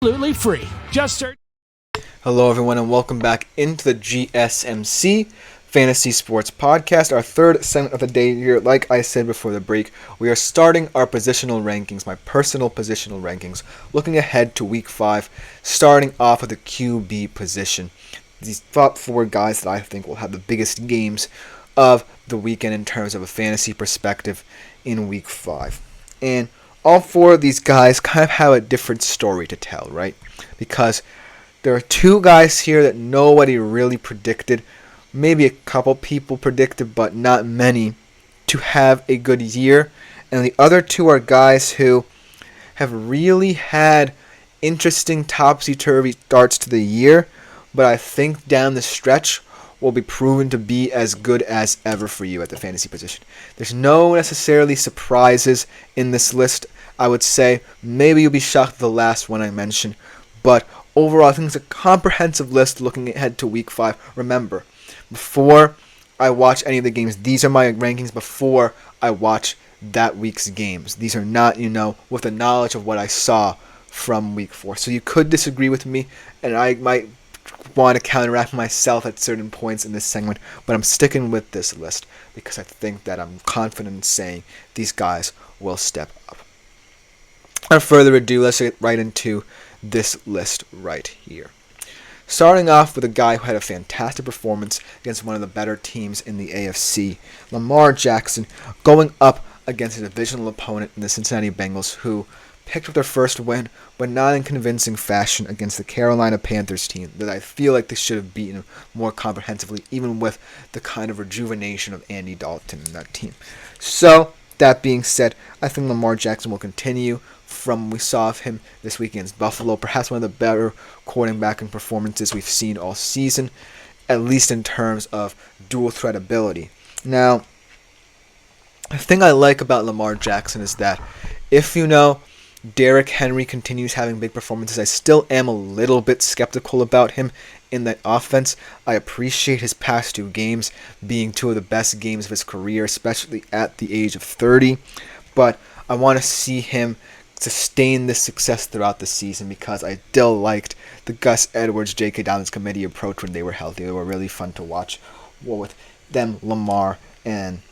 Absolutely free. Just search. Hello, everyone, and welcome back into the GSMC Fantasy Sports Podcast, our third segment of the day here. Like I said before the break, we are starting our positional rankings, my personal positional rankings, looking ahead to Week 5, starting off with the QB position. These top four guys that I think will have the biggest games of the weekend in terms of a fantasy perspective in Week 5. And all four of these guys kind of have a different story to tell, right? Because there are two guys here that nobody really predicted. Maybe a couple people predicted, but not many, to have a good year. And the other two are guys who have really had interesting topsy-turvy starts to the year, but I think down the stretch will be proven to be as good as ever for you at the fantasy position. There's no necessarily surprises in this list. I would say maybe you'll be shocked at the last one I mentioned, but overall I think it's a comprehensive list looking ahead to Week 5. Remember, before I watch any of the games, these are my rankings before I watch that week's games. These are not, with the knowledge of what I saw from Week 4. So you could disagree with me, and I might want to counteract myself at certain points in this segment, but I'm sticking with this list because I think that I'm confident in saying these guys will step up. Without further ado, let's get right into this list right here. Starting off with a guy who had a fantastic performance against one of the better teams in the AFC, Lamar Jackson, going up against a divisional opponent in the Cincinnati Bengals, who picked up their first win, but not in convincing fashion, against the Carolina Panthers team that I feel like they should have beaten more comprehensively, even with the kind of rejuvenation of Andy Dalton in that team. So, that being said, I think Lamar Jackson will continue from what we saw of him this week against Buffalo, perhaps one of the better quarterbacking performances we've seen all season, at least in terms of dual threat ability. Now, the thing I like about Lamar Jackson is that if Derrick Henry continues having big performances, I still am a little bit skeptical about him in that offense. I appreciate his past two games being two of the best games of his career, especially at the age of 30, but I want to see him sustain this success throughout the season because I still liked the Gus Edwards, J.K. Dobbins committee approach when they were healthy. They were really fun to watch. Well, with them, Lamar, and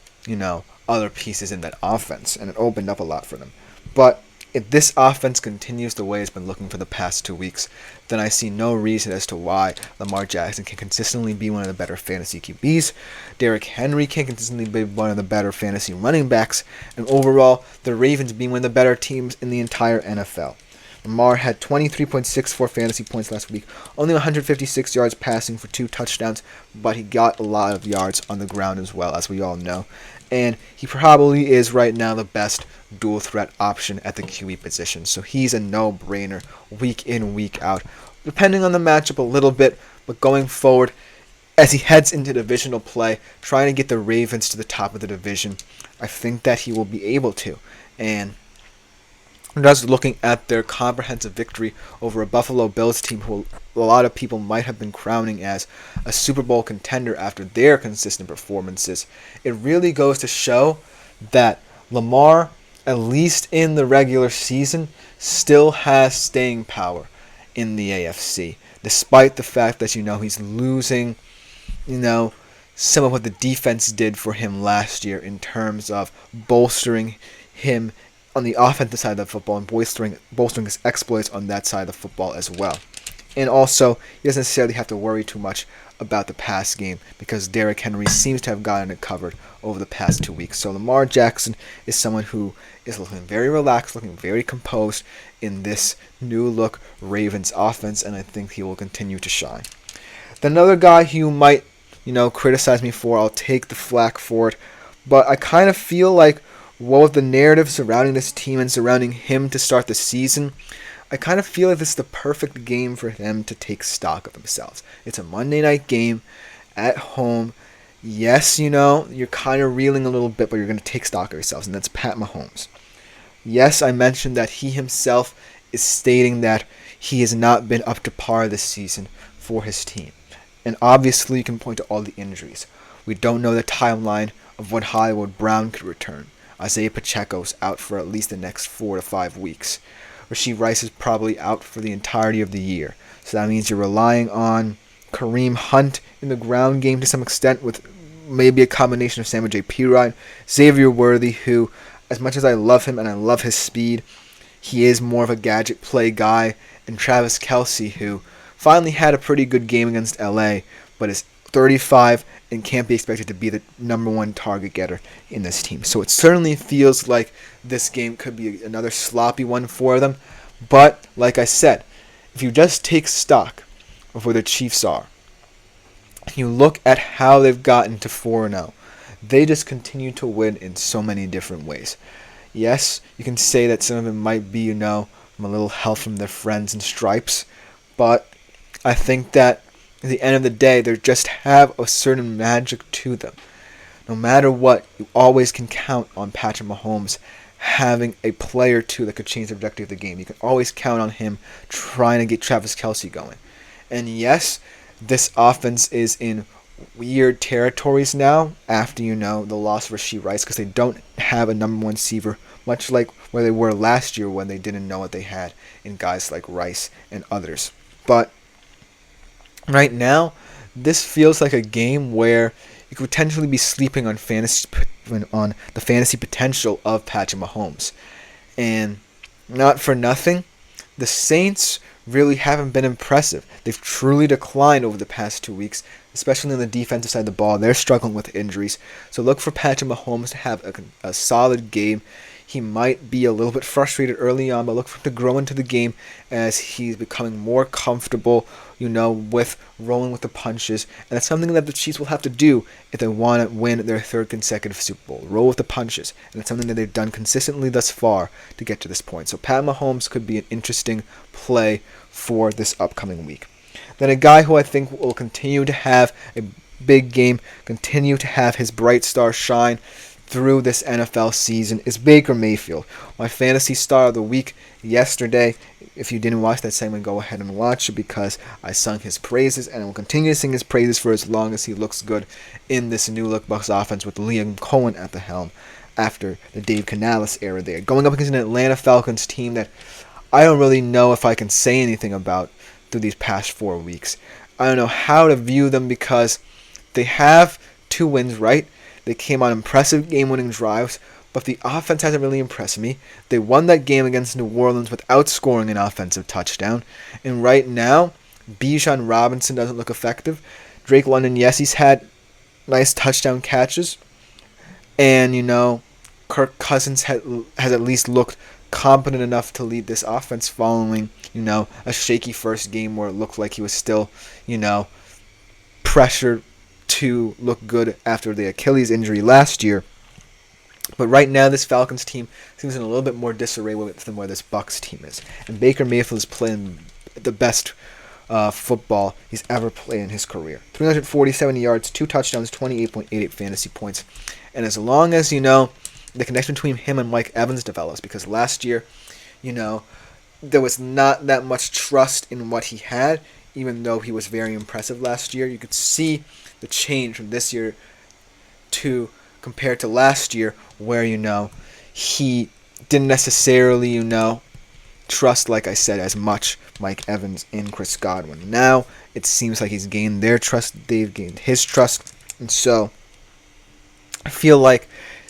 other pieces in that offense, and it opened up a lot for them. But if this offense continues the way it's been looking for the past 2 weeks, then I see no reason as to why Lamar Jackson can consistently be one of the better fantasy QBs. Derrick Henry can consistently be one of the better fantasy running backs, and overall, the Ravens being one of the better teams in the entire NFL. Lamar had 23.64 fantasy points last week, only 156 yards passing for 2 touchdowns, but he got a lot of yards on the ground as well, as we all know. And he probably is right now the best dual threat option at the QB position. So he's a no-brainer week in, week out, depending on the matchup a little bit, but going forward, as he heads into divisional play, trying to get the Ravens to the top of the division, I think that he will be able to. And just looking at their comprehensive victory over a Buffalo Bills team who a lot of people might have been crowning as a Super Bowl contender after their consistent performances, it really goes to show that Lamar, at least in the regular season, still has staying power in the AFC, despite the fact that he's losing, some of what the defense did for him last year in terms of bolstering him on the offensive side of the football and bolstering his exploits on that side of the football as well. And also, he doesn't necessarily have to worry too much about the pass game because Derrick Henry seems to have gotten it covered over the past 2 weeks. So Lamar Jackson is someone who is looking very relaxed, looking very composed in this new look Ravens offense, and I think he will continue to shine. Then another guy who you might, criticize me for, I'll take the flack for it, but I kind of feel like with the narrative surrounding this team and surrounding him to start the season, I kind of feel like this is the perfect game for them to take stock of themselves. It's a Monday night game at home. Yes, you're kind of reeling a little bit, but you're going to take stock of yourselves, and that's Pat Mahomes. Yes, I mentioned that he himself is stating that he has not been up to par this season for his team. And obviously, you can point to all the injuries. We don't know the timeline of when Hollywood Brown could return. Isaiah Pacheco's out for at least the next 4 to 5 weeks. Rashee Rice is probably out for the entirety of the year. So that means you're relying on Kareem Hunt in the ground game to some extent, with maybe a combination of Sammy J. Pirine, Xavier Worthy, who, as much as I love him and I love his speed, he is more of a gadget play guy, and Travis Kelce, who finally had a pretty good game against LA, but is 35 and can't be expected to be the number one target getter in this team. So it certainly feels like this game could be another sloppy one for them. But, like I said, if you just take stock of where the Chiefs are, you look at how they've gotten to 4-0, they just continue to win in so many different ways. Yes, you can say that some of it might be, from a little help from their friends in stripes, but I think that at the end of the day, they just have a certain magic to them. No matter what, you always can count on Patrick Mahomes having a play or two that could change the trajectory of the game. You can always count on him trying to get Travis Kelce going. And yes, this offense is in weird territories now after, the loss of Rashee Rice, because they don't have a number one receiver, much like where they were last year when they didn't know what they had in guys like Rice and others. But right now, this feels like a game where you could potentially be sleeping on the fantasy potential of Patrick Mahomes. And not for nothing, the Saints really haven't been impressive. They've truly declined over the past 2 weeks, especially on the defensive side of the ball. They're struggling with injuries. So look for Patrick Mahomes to have a solid game. He might be a little bit frustrated early on, but look for him to grow into the game as he's becoming more comfortable, with rolling with the punches. And that's something that the Chiefs will have to do if they want to win their third consecutive Super Bowl. Roll with the punches. And it's something that they've done consistently thus far to get to this point. So Pat Mahomes could be an interesting play for this upcoming week. Then a guy who I think will continue to have a big game, continue to have his bright star shine through this NFL season is Baker Mayfield, my fantasy star of the week yesterday. If you didn't watch that segment, go ahead and watch it, because I sung his praises and I will continue to sing his praises for as long as he looks good in this new look Bucs offense with Liam Cohen at the helm after the Dave Canales era there. Going up against an Atlanta Falcons team that I don't really know if I can say anything about through these past 4 weeks. I don't know how to view them because they have 2 wins, right? They came on impressive game-winning drives, but the offense hasn't really impressed me. They won that game against New Orleans without scoring an offensive touchdown. And right now, Bijan Robinson doesn't look effective. Drake London, yes, he's had nice touchdown catches. And, Kirk Cousins has at least looked competent enough to lead this offense following, a shaky first game where it looked like he was still, pressured to look good after the Achilles injury last year. But right now, this Falcons team seems in a little bit more disarray than where this Bucs team is. And Baker Mayfield is playing the best football he's ever played in his career. 347 yards, 2 touchdowns, 28.88 fantasy points. And as long as, the connection between him and Mike Evans develops, because last year, there was not that much trust in what he had, even though he was very impressive last year. You could see the change from this year to compared to last year, where he didn't necessarily trust, like I said, as much Mike Evans and Chris Godwin. Now it seems like he's gained their trust, they've gained his trust, and so I feel like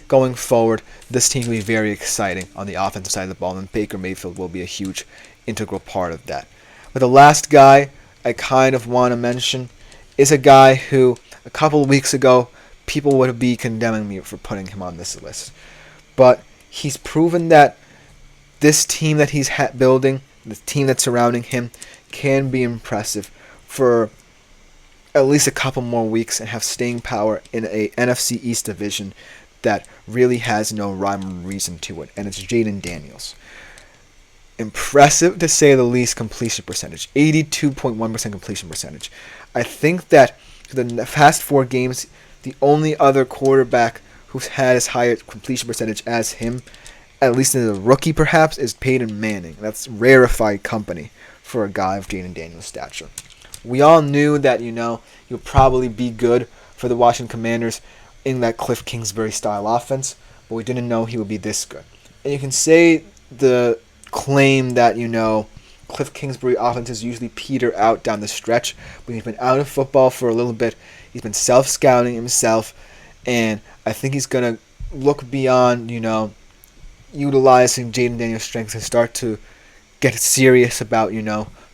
going forward, this team will be very exciting on the offensive side of the ball, and Baker Mayfield will be a huge integral part of that. But the last guy I kind of want to mention is a guy who a couple of weeks ago people would be condemning me for putting him on this list. But he's proven that this team that he's building, the team that's surrounding him, can be impressive for at least a couple more weeks and have staying power in a NFC East division that really has no rhyme or reason to it, and it's Jaden Daniels. Impressive to say the least completion percentage, 82.1% completion percentage. I think that the past 4 games, the only other quarterback who's had as high a completion percentage as him, at least as a rookie perhaps, is Peyton Manning. That's rarefied company for a guy of Jaden Daniels' stature. We all knew that, he'll probably be good for the Washington Commanders in that Cliff Kingsbury style offense, but we didn't know he would be this good. And you can say the claim that, Cliff Kingsbury offenses usually peter out down the stretch, but he's been out of football for a little bit. He's been self-scouting himself, and I think he's going to look beyond, utilizing Jaden Daniels' strengths and start to get serious about,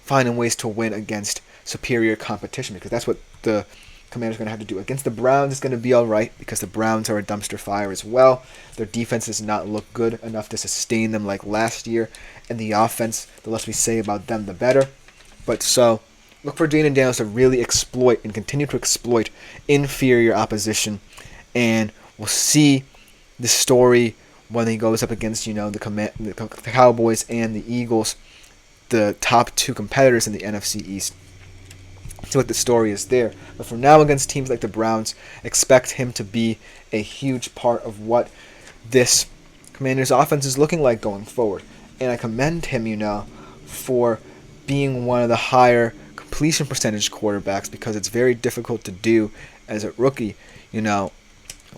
finding ways to win against superior competition, because that's what the Commanders are going to have to do. Against the Browns, it's going to be all right because the Browns are a dumpster fire as well. Their defense does not look good enough to sustain them like last year, and the offense, the less we say about them, the better. But so, look for Jaden Daniels to really exploit and continue to exploit inferior opposition, and we'll see the story when he goes up against, the Cowboys and the Eagles, the top two competitors in the NFC East. See what the story is there. But for now, against teams like the Browns, expect him to be a huge part of what this Commanders offense is looking like going forward. And I commend him, for being one of the higher completion percentage quarterbacks, because it's very difficult to do as a rookie,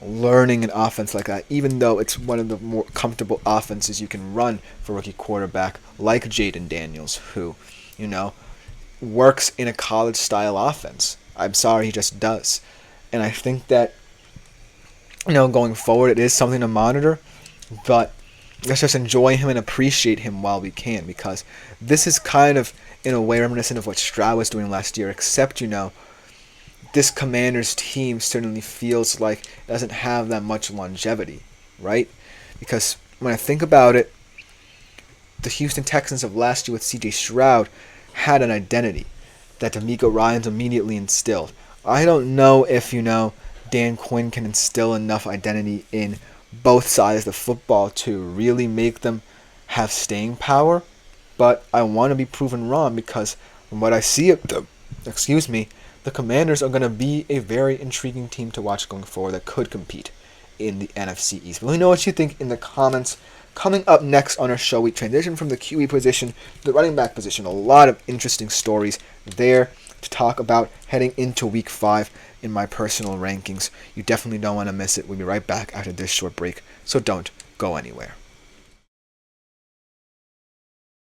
learning an offense like that, even though it's one of the more comfortable offenses you can run for a rookie quarterback like Jaden Daniels, who, works in a college-style offense. I'm sorry, he just does. And I think that, going forward, it is something to monitor, but let's just enjoy him and appreciate him while we can, because this is kind of, in a way, reminiscent of what Stroud was doing last year, except, this Commanders team certainly feels like it doesn't have that much longevity, right? Because when I think about it, the Houston Texans of last year with C.J. Stroud had an identity that D'Amico Ryans immediately instilled. I don't know if, Dan Quinn can instill enough identity in both sides of the football to really make them have staying power, but I want to be proven wrong, because from what I see of them, the Commanders are going to be a very intriguing team to watch going forward that could compete in the NFC East. Let me know what you think in the comments. Coming up next on our show, we transition from the QE position to the running back position. A lot of interesting stories there to talk about heading into Week 5 in my personal rankings. You definitely don't want to miss it. We'll be right back after this short break, so don't go anywhere.